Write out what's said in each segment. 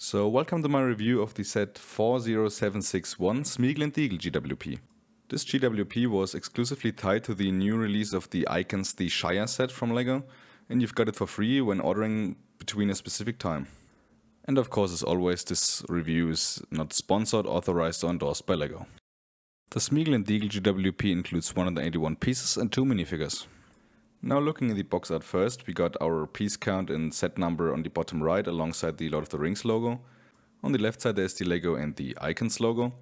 So welcome to my review of the set 40761 Sméagol Déagol GWP. This GWP was exclusively tied to the new release of the Rings The Shire set from LEGO, and you've got it for free when ordering between a specific time. And of course, as always, this review is not sponsored, authorized or endorsed by LEGO. The Sméagol Déagol GWP includes 181 pieces and 2 minifigures. Now looking at the box art first, we got our piece count and set number on the bottom right alongside the Lord of the Rings logo. On the left side there's the LEGO and the Icons logo.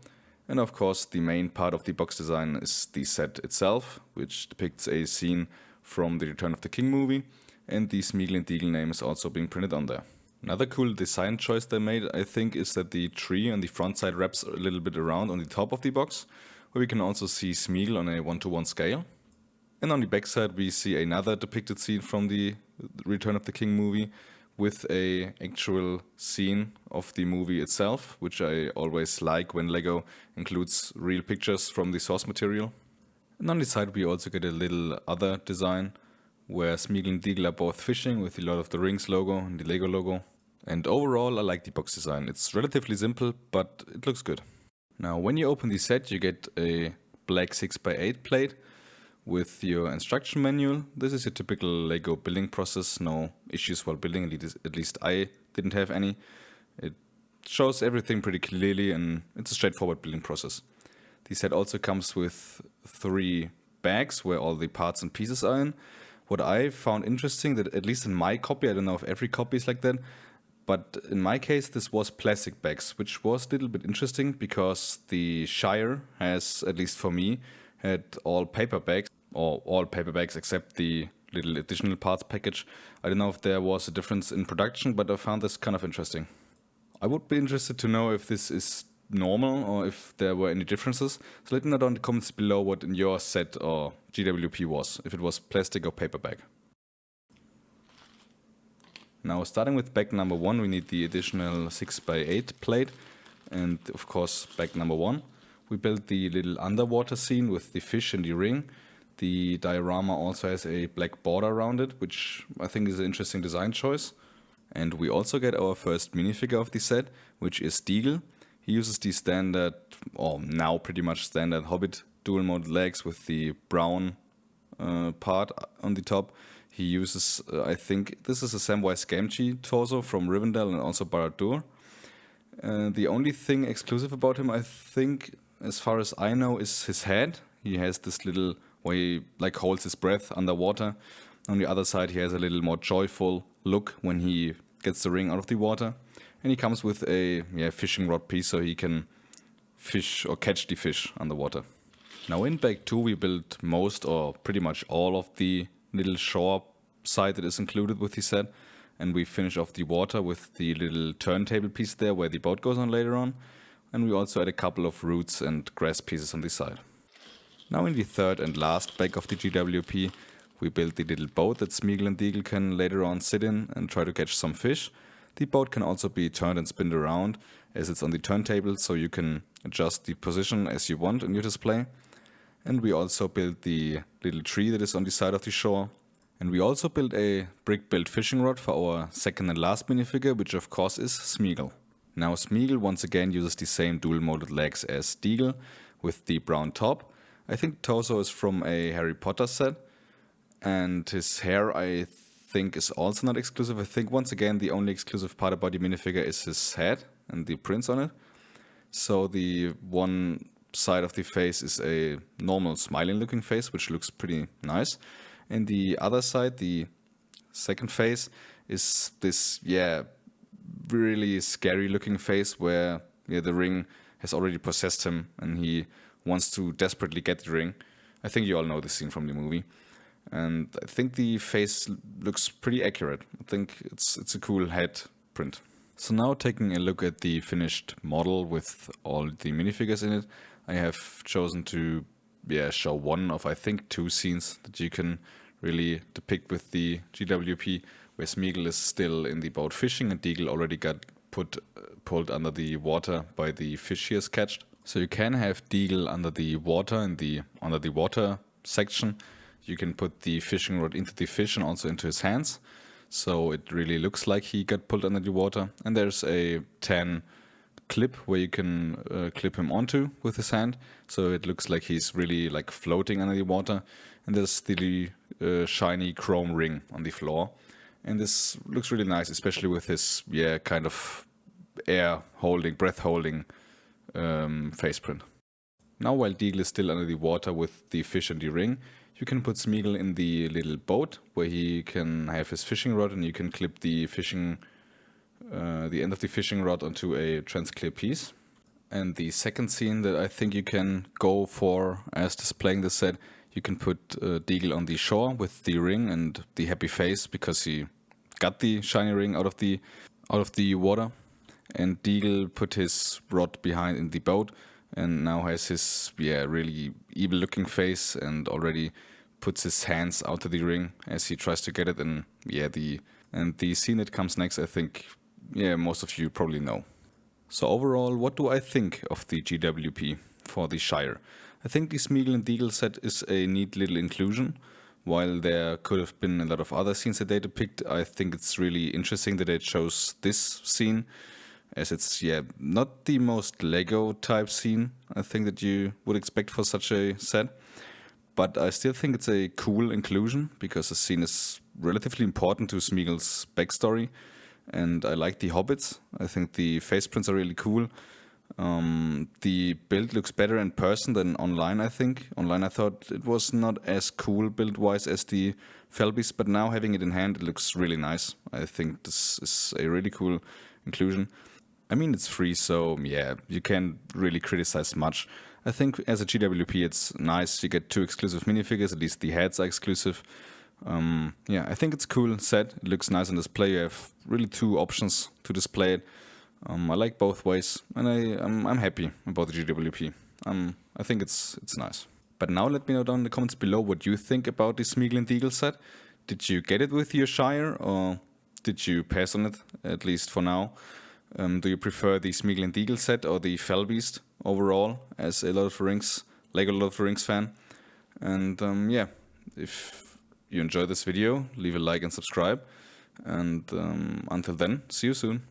And of course the main part of the box design is the set itself, which depicts a scene from the Return of the King movie, and the Sméagol Déagol name is also being printed on there. Another cool design choice they made, I think, is that the tree on the front side wraps a little bit around on the top of the box, where we can also see Sméagol on a 1:1 scale. And on the back side we see another depicted scene from the Return of the King movie with a actual scene of the movie itself, which I always like when LEGO includes real pictures from the source material. And on the side we also get a little other design where Sméagol and Déagol are both fishing with the Lord of the Rings logo and the LEGO logo. And overall I like the box design. It's relatively simple, but it looks good. Now when you open the set you get a black 6x8 plate with your instruction manual. This is your typical LEGO building process, no issues while building, at least I didn't have any. It shows everything pretty clearly and it's a straightforward building process. The set also comes with 3 bags where all the parts and pieces are in. What I found interesting, that at least in my copy, I don't know if every copy is like that, but in my case this was plastic bags, which was a little bit interesting because the Shire has, at least for me, had all paper bags, or all paper bags except the little additional parts package. I don't know if there was a difference in production, but I found this kind of interesting. I would be interested to know if this is normal or if there were any differences. So let me know down in the comments below what in your set or GWP was, if it was plastic or paper bag. Now starting with bag number 1, we need the additional 6x8 plate, and of course bag number 1. We built the little underwater scene with the fish and the ring. The diorama also has a black border around it, which I think is an interesting design choice. And we also get our first minifigure of the set, which is Déagol. He uses the standard, or now pretty much standard, Hobbit dual molded legs with the brown part on the top. He uses, I think, this is a Samwise Gamgee torso from Rivendell and also Barad-dûr. The only thing exclusive about him, I think, as far as I know, is his head. He has this little, where he like holds his breath underwater. On the other side he has a little more joyful look when he gets the ring out of the water. And he comes with a fishing rod piece so he can fish or catch the fish underwater. Now in bag 2 we built most or pretty much all of the little shore side that is included with the set. And we finish off the water with the little turntable piece there where the boat goes on later on. And we also add a couple of roots and grass pieces on the side. Now in the third and last bag of the GWP we built the little boat that Sméagol and Déagol can later on sit in and try to catch some fish. The boat can also be turned and spinned around as it's on the turntable, so you can adjust the position as you want in your display. And we also built the little tree that is on the side of the shore. And we also built a brick-built fishing rod for our second and last minifigure, which of course is Sméagol. Now Sméagol once again uses the same dual molded legs as Déagol with the brown top. I think torso is from a Harry Potter set, and his hair I think is also not exclusive. I think once again the only exclusive part about the minifigure is his head and the prints on it. So the one side of the face is a normal smiling looking face, which looks pretty nice. And the other side, the second face, is this really scary looking face where the ring has already possessed him and he wants to desperately get the ring. I think you all know this scene from the movie. And I think the face looks pretty accurate. I think it's a cool head print. So now taking a look at the finished model with all the minifigures in it, I have chosen to show one of I think 2 scenes that you can really depict with the GWP, where Sméagol is still in the boat fishing and Déagol already got pulled under the water by the fish he has catched. So you can have Déagol under the water in the under the water section. You can put the fishing rod into the fish and also into his hands. so it really looks like he got pulled under the water. And there's a tan clip where you can clip him onto with his hand, so it looks like he's really like floating under the water. And there's the shiny chrome ring on the floor, and this looks really nice, especially with his kind of breath holding face print. Now, while Déagol is still under the water with the fish and the ring, you can put Sméagol in the little boat where he can have his fishing rod, and you can clip the end of the fishing rod onto a trans-clear piece. And the second scene that I think you can go for as displaying the set, you can put Déagol on the shore with the ring and the happy face because he got the shiny ring out of the water. And Déagol put his rod behind in the boat and now has his really evil looking face and already puts his hands out to the ring as he tries to get it. And the scene that comes next, I think most of you probably know. So overall, what do I think of the GWP for the Shire? I think the Sméagol and Déagol set is a neat little inclusion. While there could have been a lot of other scenes that they depicted, I think it's really interesting that they chose this scene, as it's not the most Lego type scene I think that you would expect for such a set. But I still think it's a cool inclusion because the scene is relatively important to Sméagol's backstory. And I like the hobbits. I think the face prints are really cool. The build looks better in person than online, I think. Online I thought it was not as cool build-wise as the Fellbeast, but now having it in hand, it looks really nice. I think this is a really cool inclusion. I mean, it's free, so you can't really criticize much. I think as a GWP it's nice. You get 2 exclusive minifigures, at least the heads are exclusive. I think it's cool set. It looks nice on display. You have really 2 options to display it. I like both ways, and I'm happy about the GWP. I think it's nice. But now let me know down in the comments below what you think about the Sméagol and Déagol set. Did you get it with your Shire, or did you pass on it, at least for now? Do you prefer the Sméagol and Déagol set or the Fellbeast overall, as a Lord of the Rings fan? And if you enjoyed this video, leave a like and subscribe. And until then, see you soon.